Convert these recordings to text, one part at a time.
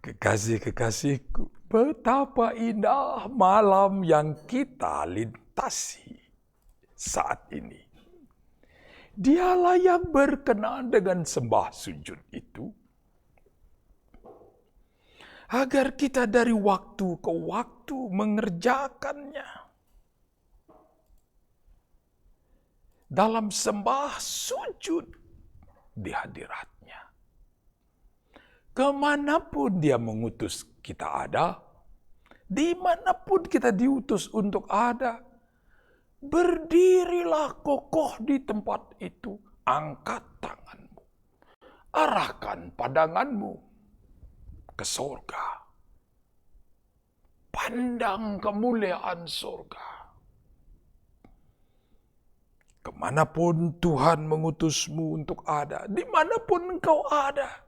Kekasih-kekasihku, betapa indah malam yang kita lintasi saat ini. Dialah yang berkenan dengan sembah sujud itu, agar kita dari waktu ke waktu mengerjakannya dalam sembah sujud di hadiratnya. Kemanapun dia mengutus kita ada, dimanapun kita diutus untuk ada, berdirilah kokoh di tempat itu, angkat tanganmu, arahkan pandanganmu ke sorga, pandang kemuliaan sorga. Kemanapun Tuhan mengutusmu untuk ada, dimanapun engkau ada,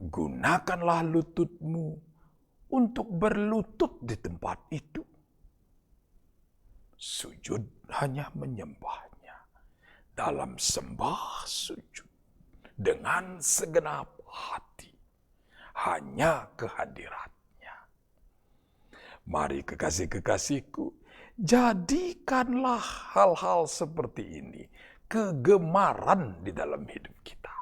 gunakanlah lututmu untuk berlutut di tempat itu. Sujud hanya menyembahnya dalam sembah sujud dengan segenap hati, hanya kehadiratnya. Mari kekasih-kekasihku, jadikanlah hal-hal seperti ini kegemaran di dalam hidup kita.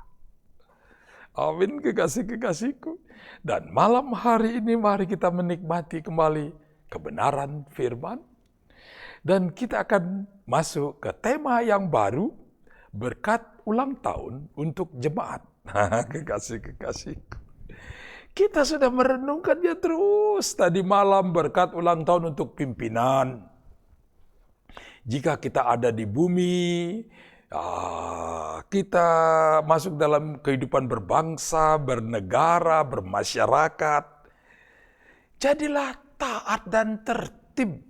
Amin, kekasih-kekasihku. Dan malam hari ini mari kita menikmati kembali kebenaran firman. Dan kita akan masuk ke tema yang baru, berkat ulang tahun untuk jemaat. Kekasih-kekasihku, kita sudah merenungkannya terus. Tadi malam berkat ulang tahun untuk pimpinan. Jika kita ada di bumi, kita masuk dalam kehidupan berbangsa, bernegara, bermasyarakat. Jadilah taat dan tertib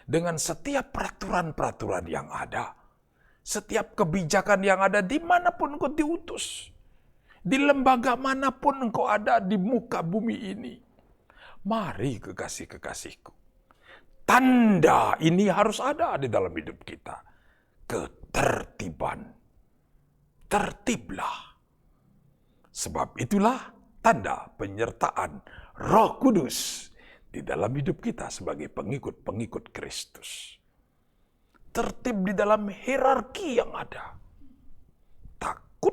dengan setiap peraturan-peraturan yang ada. Setiap kebijakan yang ada dimanapun engkau diutus. Di lembaga manapun engkau ada di muka bumi ini. Mari kekasih-kekasihku, tanda ini harus ada di dalam hidup kita. Ketertiban. Tertiblah. Sebab itulah tanda penyertaan Roh Kudus di dalam hidup kita sebagai pengikut-pengikut Kristus. Tertib di dalam hierarki yang ada. Takut,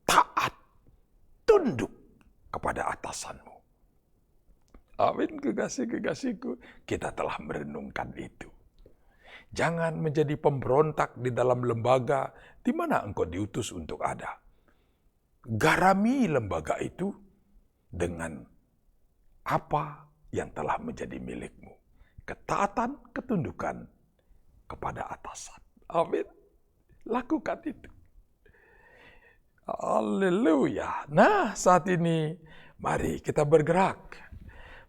taat, tunduk kepada atasanmu. Amin, kekasih-kekasihku, kita telah merenungkan itu. Jangan menjadi pemberontak di dalam lembaga di mana engkau diutus untuk ada. Garami lembaga itu dengan apa yang telah menjadi milikmu. Ketaatan, ketundukan kepada atasan. Amin. Lakukan itu. Haleluya. Nah, saat ini mari kita bergerak.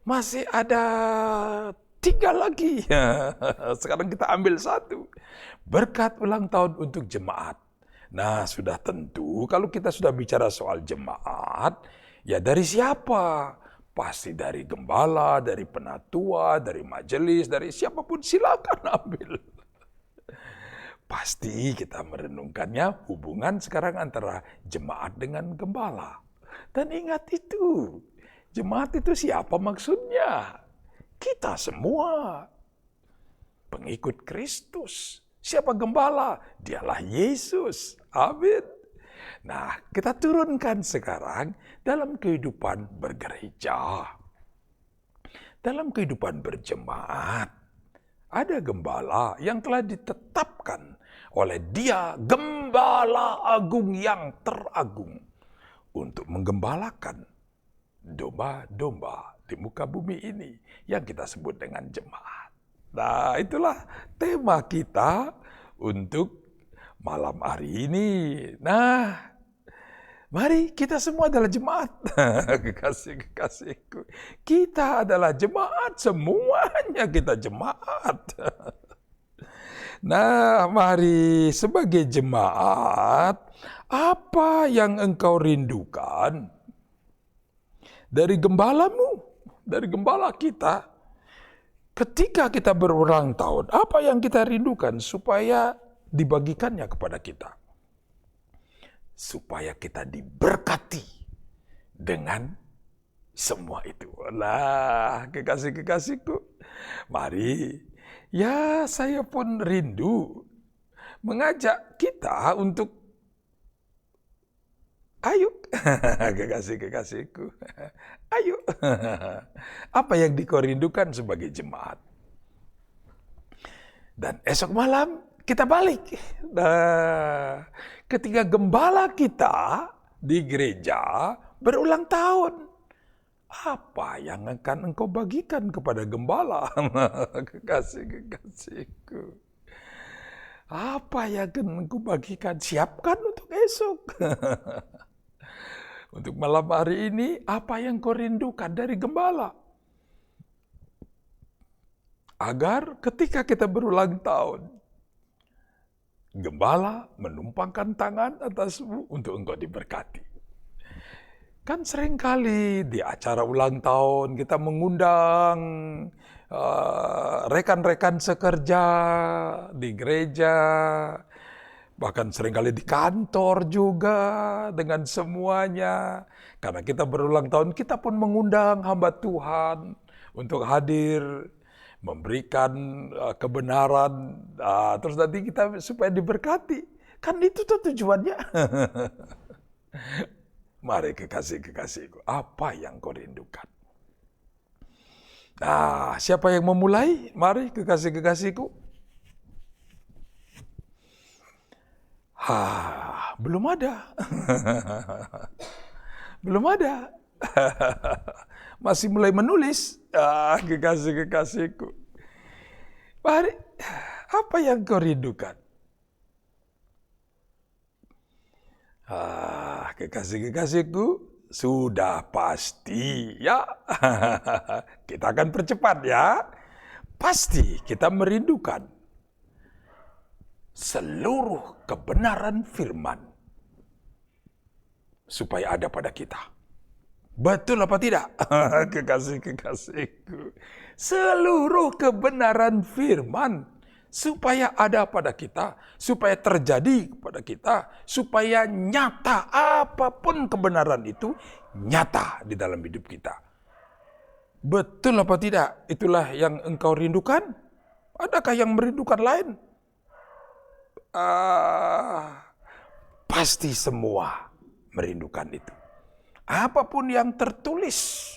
Masih ada 3 lagi. Sekarang kita ambil 1. Berkat ulang tahun untuk jemaat. Nah, sudah tentu kalau kita sudah bicara soal jemaat, ya dari siapa? Pasti dari gembala, dari penatua, dari majelis, dari siapapun, silakan ambil. Pasti kita merenungkannya hubungan sekarang antara jemaat dengan gembala. Dan ingat itu, jemaat itu siapa maksudnya? Kita semua pengikut Kristus. Siapa gembala? Dialah Yesus. Amin. Nah, kita turunkan sekarang dalam kehidupan bergereja. Dalam kehidupan berjemaat, ada gembala yang telah ditetapkan oleh Dia, Gembala Agung yang teragung, untuk menggembalakan domba-domba di muka bumi ini yang kita sebut dengan jemaat. Nah, itulah tema kita untuk malam hari ini. Nah, mari kita semua adalah jemaat. Kekasih-kekasihku, kita adalah jemaat, semuanya kita jemaat. Nah, mari sebagai jemaat, apa yang engkau rindukan dari gembalamu, dari gembala kita? Ketika kita berulang tahun, apa yang kita rindukan supaya dibagikannya kepada kita? Supaya kita diberkati dengan semua itu. Lah, kekasih-kekasihku, mari, ya saya pun rindu mengajak kita untuk ayo, kekasih-kekasihku, ayo. Apa yang dikau rindukan sebagai jemaat? Dan esok malam kita balik. Nah, ketika gembala kita di gereja berulang tahun, apa yang akan engkau bagikan kepada gembala? Kekasih-kekasihku, apa yang akan engkau bagikan? Siapkan untuk esok. Untuk malam hari ini, apa yang kau rindukan dari gembala? Agar ketika kita berulang tahun, gembala menumpangkan tangan atasmu untuk engkau diberkati. Kan seringkali di acara ulang tahun kita mengundang rekan-rekan sekerja di gereja, bahkan seringkali di kantor juga dengan semuanya. Karena kita berulang tahun, kita pun mengundang hamba Tuhan untuk hadir, memberikan kebenaran, terus nanti kita supaya diberkati. Kan itu tuh tujuannya. Mari kekasih-kekasihku, apa yang kau rindukan? Nah, siapa yang memulai? Mari kekasih-kekasihku. Belum ada. Belum ada. Masih mulai menulis. Kekasih-kekasihku. Mari, apa yang kau rindukan? Kekasih-kekasihku, sudah pasti ya. Kita akan percepat ya. Pasti kita merindukan seluruh kebenaran firman supaya ada pada kita. Betul apa tidak? Kekasih-kekasihku, seluruh kebenaran firman supaya ada pada kita, supaya terjadi kepada kita, supaya nyata apapun kebenaran itu nyata di dalam hidup kita. Betul apa tidak? Itulah yang engkau rindukan? Adakah yang merindukan lain? Pasti semua merindukan itu. Apapun yang tertulis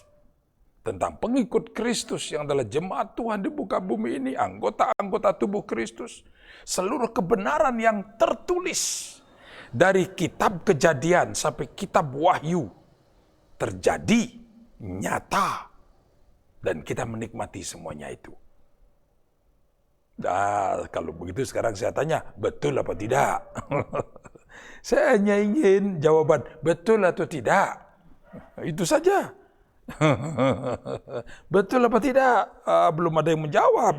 tentang pengikut Kristus yang adalah jemaat Tuhan di muka bumi ini, anggota-anggota tubuh Kristus, seluruh kebenaran yang tertulis dari kitab Kejadian sampai kitab Wahyu terjadi nyata dan kita menikmati semuanya itu. Nah, kalau begitu sekarang saya tanya, betul apa tidak? Saya hanya ingin jawaban betul atau tidak. Itu saja. Betul apa tidak? Belum ada yang menjawab.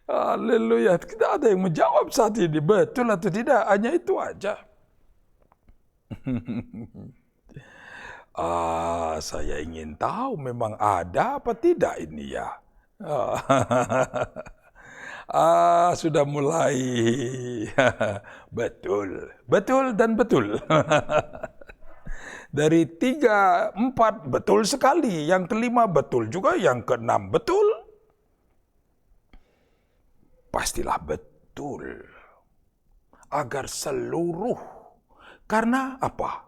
Haleluya. Tidak ada yang menjawab saat ini. Betul atau tidak? Hanya itu aja. Saya ingin tahu memang ada apa tidak ini ya. Sudah mulai. Betul. Betul dan betul. Dari 3, 4 betul sekali, yang kelima betul juga, yang keenam betul. Pastilah betul. Agar seluruh, karena apa?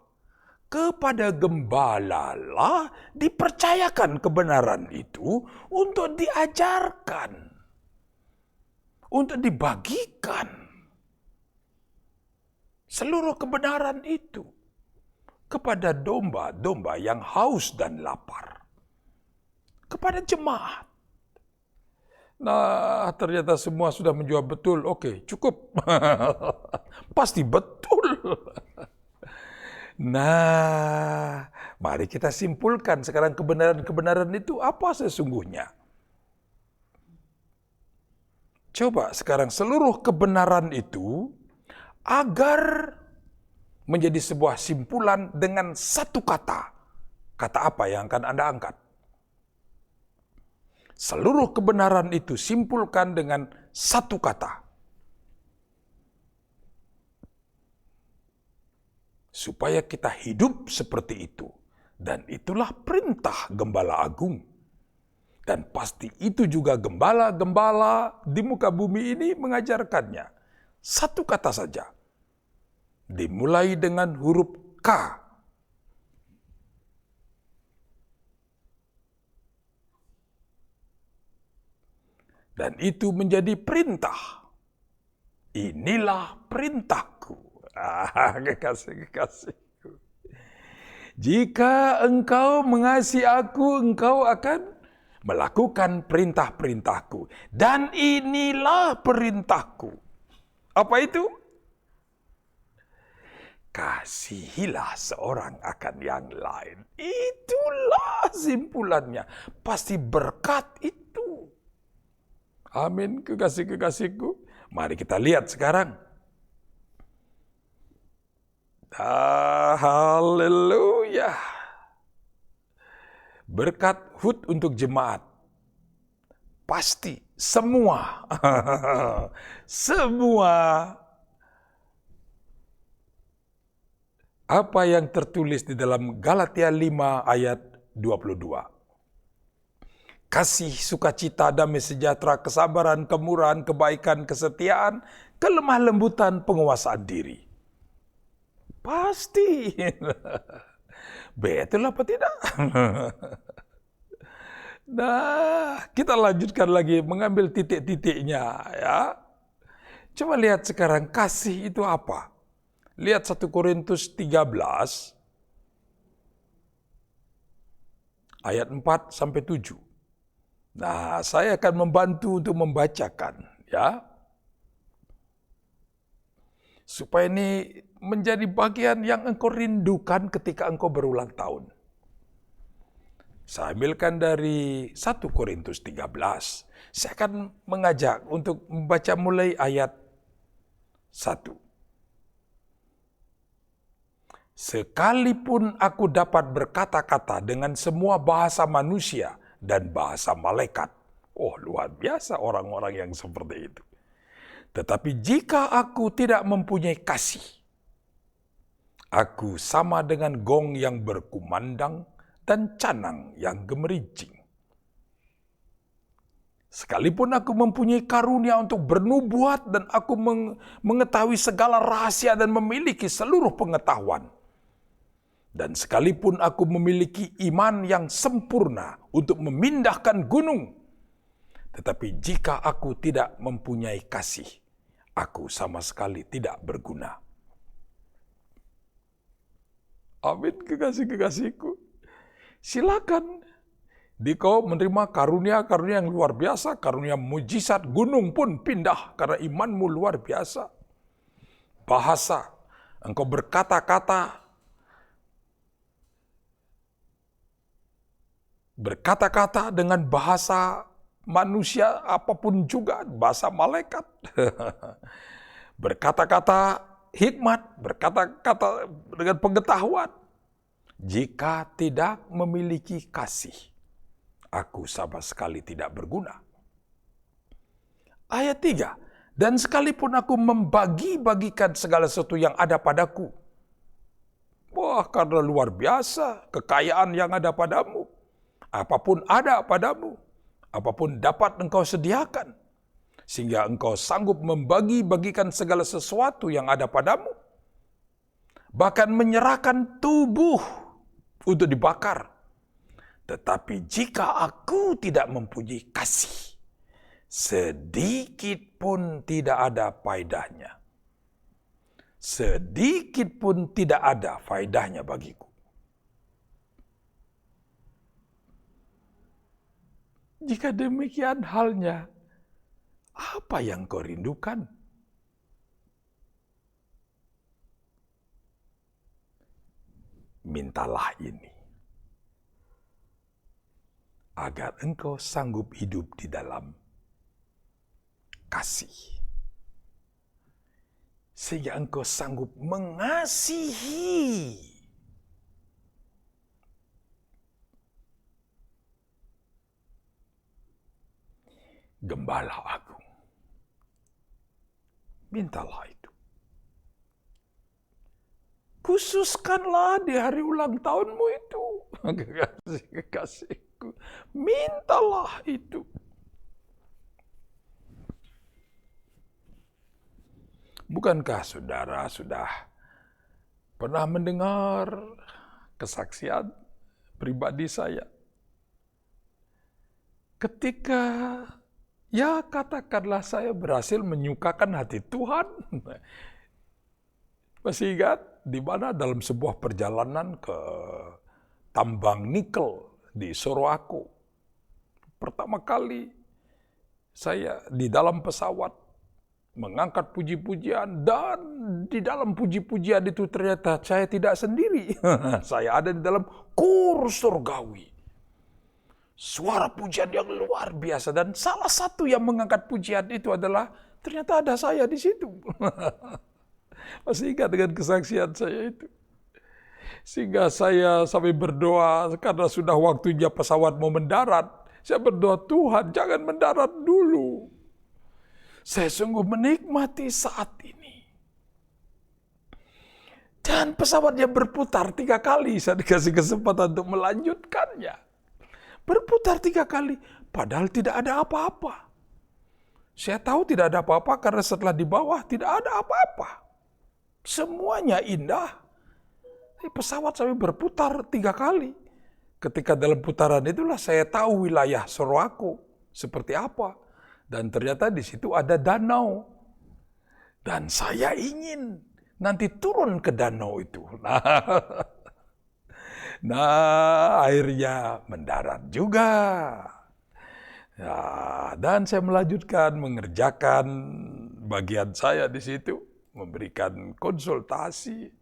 Kepada gembala lah dipercayakan kebenaran itu untuk diajarkan, untuk dibagikan. Seluruh kebenaran itu kepada domba-domba yang haus dan lapar. Kepada jemaat. Nah, ternyata semua sudah menjawab betul. Oke, cukup. Pasti betul. Nah, mari kita simpulkan sekarang kebenaran-kebenaran itu apa sesungguhnya. Coba sekarang seluruh kebenaran itu agar menjadi sebuah simpulan dengan satu kata. Kata apa yang akan Anda angkat? Seluruh kebenaran itu simpulkan dengan satu kata. supaya kita hidup seperti itu. Dan itulah perintah Gembala Agung. Dan pasti itu juga gembala-gembala di muka bumi ini mengajarkannya. Satu kata saja. Dimulai dengan huruf K. Dan itu menjadi perintah. Inilah perintahku. Kekasih-kekasihku. Jika engkau mengasihi aku, engkau akan melakukan perintah-perintahku. Dan inilah perintahku. Apa itu? Kasihilah seorang akan yang lain. Itulah simpulannya. Pasti berkat itu. Amin, kekasih-kekasihku. Mari kita lihat sekarang. Haleluya. Berkat Hud untuk jemaat. Pasti semua. Semua. Apa yang tertulis di dalam Galatia 5 ayat 22. Kasih, sukacita, damai sejahtera, kesabaran, kemurahan, kebaikan, kesetiaan, kelemah lembutan, penguasaan diri. Pasti. Betul apa tidak? Nah, kita lanjutkan lagi mengambil titik-titiknya ya. Coba lihat sekarang kasih itu apa? Lihat 1 Korintus 13 ayat 4 sampai 7. Nah, saya akan membantu untuk membacakan ya. Supaya ini menjadi bagian yang engkau rindukan ketika engkau berulang tahun. Saya ambilkan dari 1 Korintus 13. Saya akan mengajak untuk membaca mulai ayat 1. Sekalipun aku dapat berkata-kata dengan semua bahasa manusia dan bahasa malaikat. Oh, luar biasa orang-orang yang seperti itu. Tetapi jika aku tidak mempunyai kasih, aku sama dengan gong yang berkumandang dan canang yang gemerincing. Sekalipun aku mempunyai karunia untuk bernubuat dan aku mengetahui segala rahasia dan memiliki seluruh pengetahuan. Dan sekalipun aku memiliki iman yang sempurna untuk memindahkan gunung. Tetapi jika aku tidak mempunyai kasih, aku sama sekali tidak berguna. Amin, kekasih-kekasihku. Silakan. Kau menerima karunia-karunia yang luar biasa, karunia mujizat, gunung pun pindah karena imanmu luar biasa. Bahasa, engkau berkata-kata dengan bahasa manusia apapun juga, bahasa malaikat. Berkata-kata hikmat, berkata-kata dengan pengetahuan. Jika tidak memiliki kasih, aku sama sekali tidak berguna. Ayat 3. Dan sekalipun aku membagi-bagikan segala sesuatu yang ada padaku. Wah, karena luar biasa kekayaan yang ada padamu. Apapun ada padamu. Apapun dapat engkau sediakan. Sehingga engkau sanggup membagi-bagikan segala sesuatu yang ada padamu. Bahkan menyerahkan tubuh untuk dibakar. Tetapi jika aku tidak mempunyai kasih, sedikit pun tidak ada faedahnya. Sedikit pun tidak ada faedahnya bagiku. Jika demikian halnya, apa yang kau rindukan? Mintalah ini, agar engkau sanggup hidup di dalam kasih. Sehingga engkau sanggup mengasihi. Gembala Agung. Mintalah itu. khususkanlah di hari ulang tahunmu itu. Kekasih-kekasihku, mintalah itu. Bukankah saudara sudah pernah mendengar kesaksian pribadi saya? Ketika, ya katakanlah saya berhasil menyukakan hati Tuhan. Masih ingat di mana dalam sebuah perjalanan ke tambang nikel di Sorowako. Pertama kali saya di dalam pesawat mengangkat puji-pujian, dan di dalam puji-pujian itu ternyata saya tidak sendiri. Saya ada di dalam kur surgawi. Suara pujian yang luar biasa, dan salah satu yang mengangkat pujian itu adalah ternyata ada saya di situ. Masih ingat dengan kesaksian saya itu. Sehingga saya sampai berdoa karena sudah waktunya pesawat mau mendarat. Saya berdoa, Tuhan jangan mendarat dulu. Saya sungguh menikmati saat ini. Dan pesawatnya berputar 3 kali. Saya dikasih kesempatan untuk melanjutkannya. Berputar 3 kali. Padahal tidak ada apa-apa. Saya tahu tidak ada apa-apa karena setelah di bawah tidak ada apa-apa. Semuanya indah. Pesawat sampai berputar 3 kali. Ketika dalam putaran itulah saya tahu wilayah Sorowako seperti apa. Dan ternyata di situ ada danau. Dan saya ingin nanti turun ke danau itu. Nah, akhirnya mendarat juga. Ya, dan saya melanjutkan mengerjakan bagian saya di situ. Memberikan konsultasi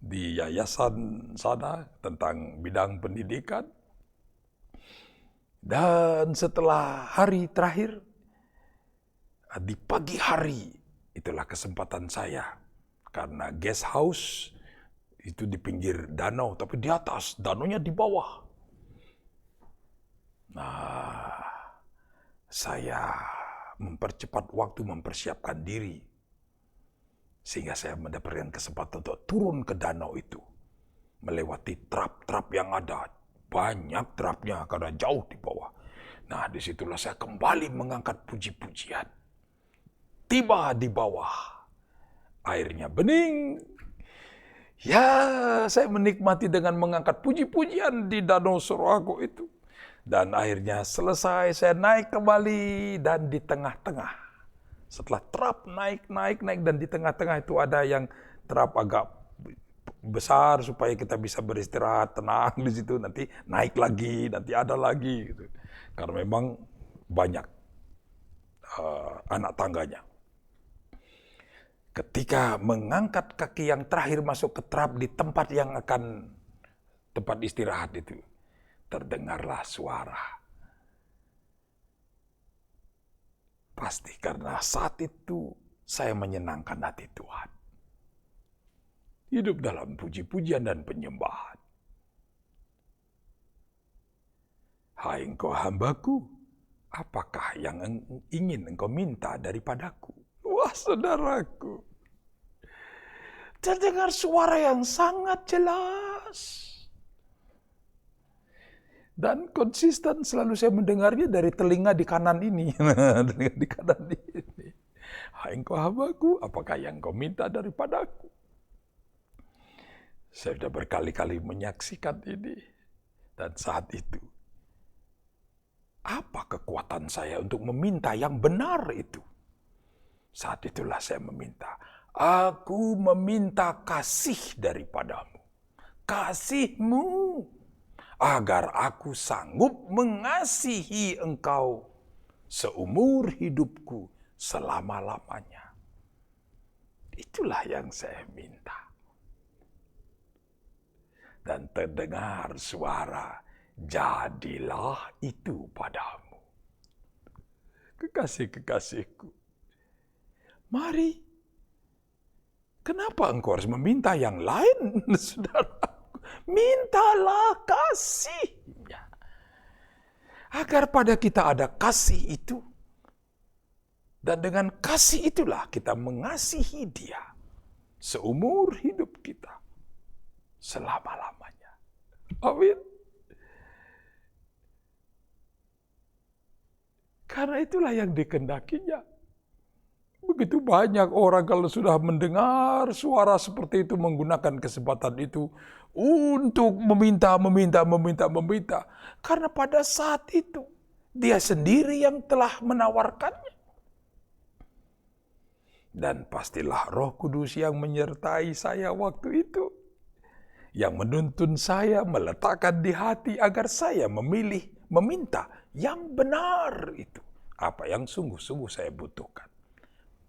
di yayasan sana tentang bidang pendidikan. Dan setelah hari terakhir, di pagi hari, itulah kesempatan saya. Karena guest house itu di pinggir danau, tapi di atas, danaunya di bawah. Nah, saya mempercepat waktu, mempersiapkan diri. Sehingga saya mendapatkan kesempatan untuk turun ke danau itu. Melewati trap-trap yang ada. Banyak trapnya karena jauh di bawah. Nah, disitulah saya kembali mengangkat puji-pujian. Tiba di bawah, airnya bening. Ya, saya menikmati dengan mengangkat puji-pujian di Danau Sorowako itu. Dan akhirnya selesai, saya naik kembali dan di tengah-tengah. Setelah trap naik, dan di tengah-tengah itu ada yang trap agak besar supaya kita bisa beristirahat tenang di situ. Nanti naik lagi, nanti ada lagi. Gitu. Karena memang banyak anak tangganya. Ketika mengangkat kaki yang terakhir masuk ke trap di tempat yang akan tempat istirahat itu, terdengarlah suara. Pasti karena saat itu saya menyenangkan hati Tuhan. Hidup dalam puji-pujian dan penyembahan. Hai engkau hambaku, apakah yang ingin engkau minta daripadaku? Wah saudaraku, terdengar suara yang sangat jelas. Dan konsisten selalu saya mendengarnya dari telinga di kanan ini. Telinga di kanan ini. Hai engkau hambaku, apakah yang engkau minta daripadaku? Saya sudah berkali-kali menyaksikan ini. Dan saat itu, apa kekuatan saya untuk meminta yang benar itu? Saat itulah saya meminta. Aku meminta kasih daripadamu. Kasih-Mu. Agar aku sanggup mengasihi engkau seumur hidupku selama-lamanya. Itulah yang saya minta. Dan terdengar suara, jadilah itu padamu. Kekasih-kekasihku. Mari, kenapa engkau harus meminta yang lain, saudara? Mintalah kasihnya. Agar pada kita ada kasih itu. Dan dengan kasih itulah kita mengasihi dia. Seumur hidup kita. selama-lamanya. Amin. Karena itulah yang dikehendakinya. Begitu banyak orang kalau sudah mendengar suara seperti itu menggunakan kesempatan itu untuk meminta. Karena pada saat itu dia sendiri yang telah menawarkannya. Dan pastilah Roh Kudus yang menyertai saya waktu itu. Yang menuntun saya, meletakkan di hati agar saya meminta yang benar itu. Apa yang sungguh-sungguh saya butuhkan.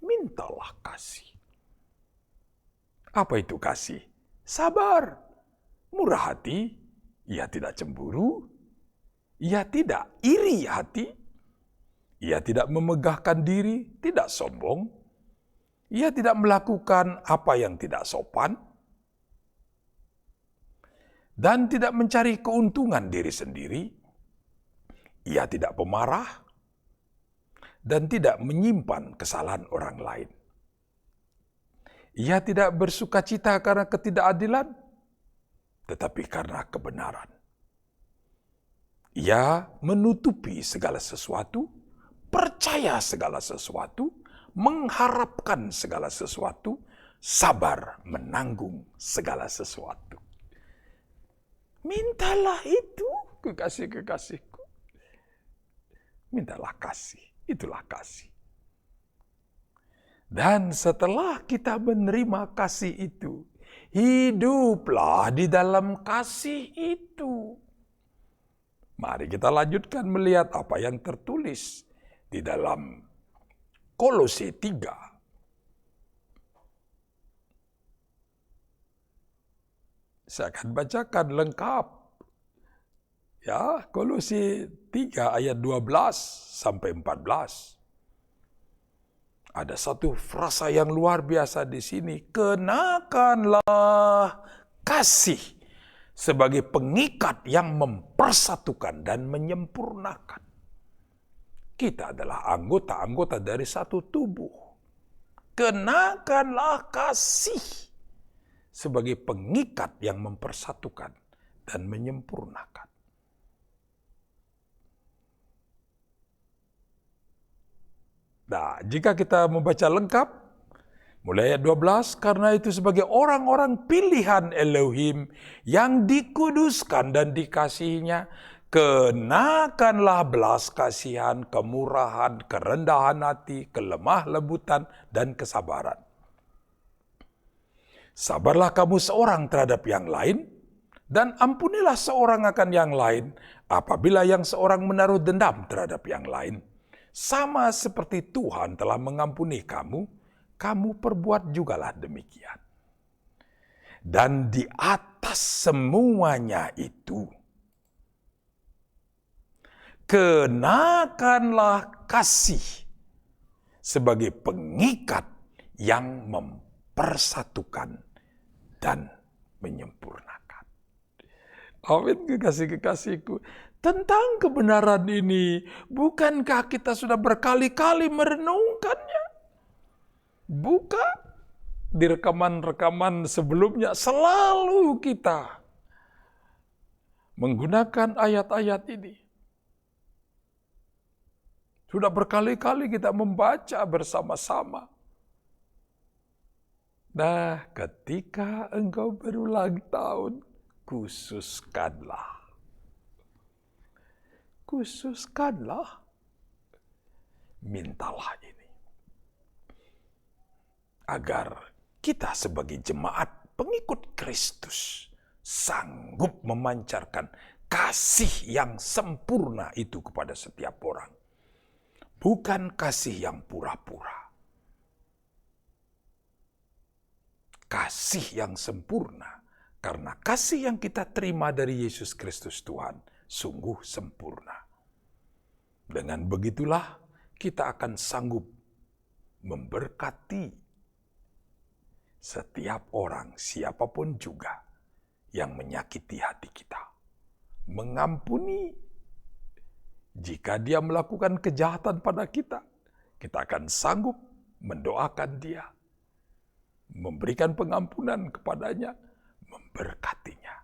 Mintalah kasih. Apa itu kasih? Sabar, murah hati, ia tidak cemburu, ia tidak iri hati, ia tidak memegahkan diri, tidak sombong, ia tidak melakukan apa yang tidak sopan, dan tidak mencari keuntungan diri sendiri, ia tidak pemarah, dan tidak menyimpan kesalahan orang lain. Ia tidak bersukacita karena ketidakadilan, tetapi karena kebenaran. Ia menutupi segala sesuatu, percaya segala sesuatu, mengharapkan segala sesuatu, sabar menanggung segala sesuatu. Mintalah itu, kekasih-kekasihku. Mintalah kasih. Itulah kasih. Dan setelah kita menerima kasih itu, hiduplah di dalam kasih itu. Mari kita lanjutkan melihat apa yang tertulis di dalam Kolose 3. Saya akan bacakan lengkap. Ya, Kolose 3 ayat 12 sampai 14. Ada satu frasa yang luar biasa di sini. Kenakanlah kasih sebagai pengikat yang mempersatukan dan menyempurnakan. Kita adalah anggota-anggota dari satu tubuh. Kenakanlah kasih sebagai pengikat yang mempersatukan dan menyempurnakan. Nah, jika kita membaca lengkap, mulai ayat 12, karena itu sebagai orang-orang pilihan Elohim yang dikuduskan dan dikasihinya, kenakanlah belas kasihan, kemurahan, kerendahan hati, kelemah lembutan, dan kesabaran. Sabarlah kamu seorang terhadap yang lain, dan ampunilah seorang akan yang lain, apabila yang seorang menaruh dendam terhadap yang lain. Sama seperti Tuhan telah mengampuni kamu, kamu perbuat jugalah demikian. Dan di atas semuanya itu, kenakanlah kasih sebagai pengikat yang mempersatukan dan menyempurnakan. Amin, kekasih-kekasihku. Tentang kebenaran ini, bukankah kita sudah berkali-kali merenungkannya? Buka di rekaman-rekaman sebelumnya, selalu kita menggunakan ayat-ayat ini. Sudah berkali-kali kita membaca bersama-sama. Nah, ketika engkau berulang tahun, khususkanlah, mintalah ini. Agar kita sebagai jemaat pengikut Kristus sanggup memancarkan kasih yang sempurna itu kepada setiap orang. Bukan kasih yang pura-pura. Kasih yang sempurna. Karena kasih yang kita terima dari Yesus Kristus Tuhan sungguh sempurna. Dengan begitulah kita akan sanggup memberkati setiap orang, siapapun juga yang menyakiti hati kita. Mengampuni jika dia melakukan kejahatan pada kita. Kita akan sanggup mendoakan dia, memberikan pengampunan kepadanya, memberkatinya.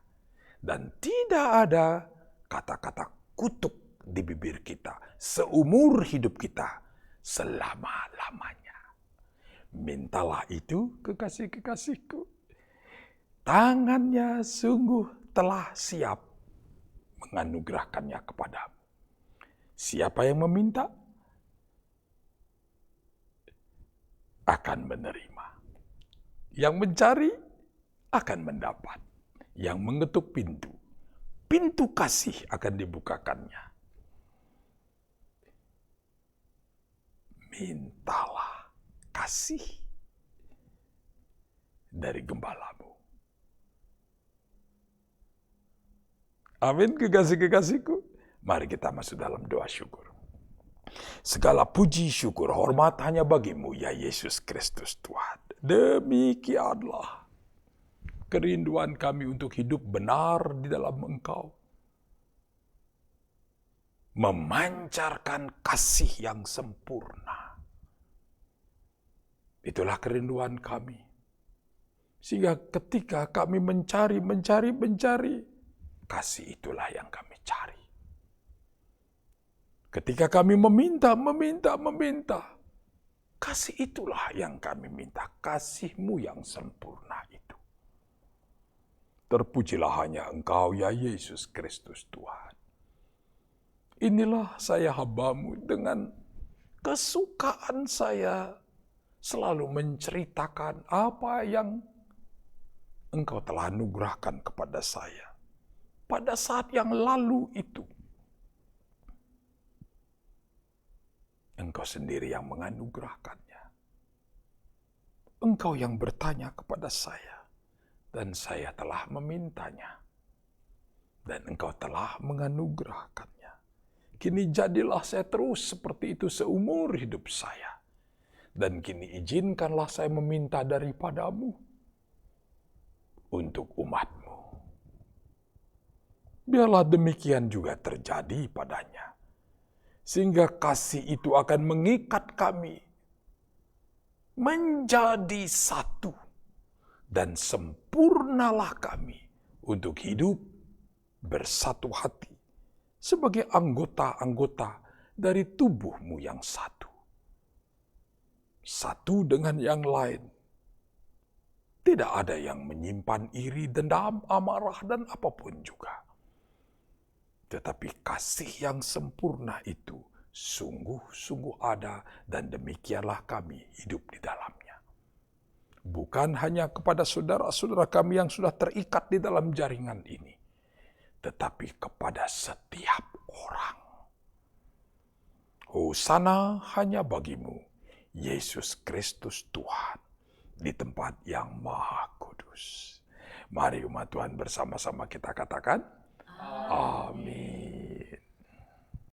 Dan tidak ada kata-kata kutuk di bibir kita seumur hidup kita selama-lamanya. Mintalah itu, kekasih-kekasihku. Tangannya sungguh telah siap menganugerahkannya kepadamu. Siapa yang meminta akan menerima. Yang mencari akan mendapat. Yang mengetuk pintu, pintu kasih akan dibukakannya. Mintalah kasih dari gembalamu. Amin, kekasih-kekasihku. Mari kita masuk dalam doa syukur. Segala puji, syukur, hormat hanya bagimu, ya Yesus Kristus Tuhan. Demikianlah kerinduan kami untuk hidup benar di dalam Engkau. Memancarkan kasih yang sempurna. Itulah kerinduan kami. Sehingga ketika kami mencari, kasih itulah yang kami cari. Ketika kami meminta, kasih itulah yang kami minta. Kasih-Mu yang sempurna itu. Terpujilah hanya Engkau, ya Yesus Kristus Tuhan. Inilah saya hamba-Mu, dengan kesukaan saya selalu menceritakan apa yang Engkau telah anugerahkan kepada saya pada saat yang lalu itu. Engkau sendiri yang menganugerahkannya. Engkau yang bertanya kepada saya. Dan saya telah memintanya. Dan Engkau telah menganugerahkannya. Kini jadilah saya terus seperti itu seumur hidup saya. Dan kini izinkanlah saya meminta daripada-Mu untuk umat-Mu. Biarlah demikian juga terjadi padanya. Sehingga kasih itu akan mengikat kami menjadi satu. Dan sempurnalah kami untuk hidup bersatu hati sebagai anggota-anggota dari tubuh-Mu yang satu. Satu dengan yang lain. Tidak ada yang menyimpan iri, dendam, amarah, dan apapun juga. Tetapi kasih yang sempurna itu sungguh-sungguh ada, dan demikianlah kami hidup di dalamnya. Bukan hanya kepada saudara-saudara kami yang sudah terikat di dalam jaringan ini, tetapi kepada setiap orang. Hosana hanya bagimu, Yesus Kristus Tuhan, di tempat yang maha kudus. Mari umat Tuhan bersama-sama kita katakan, amin.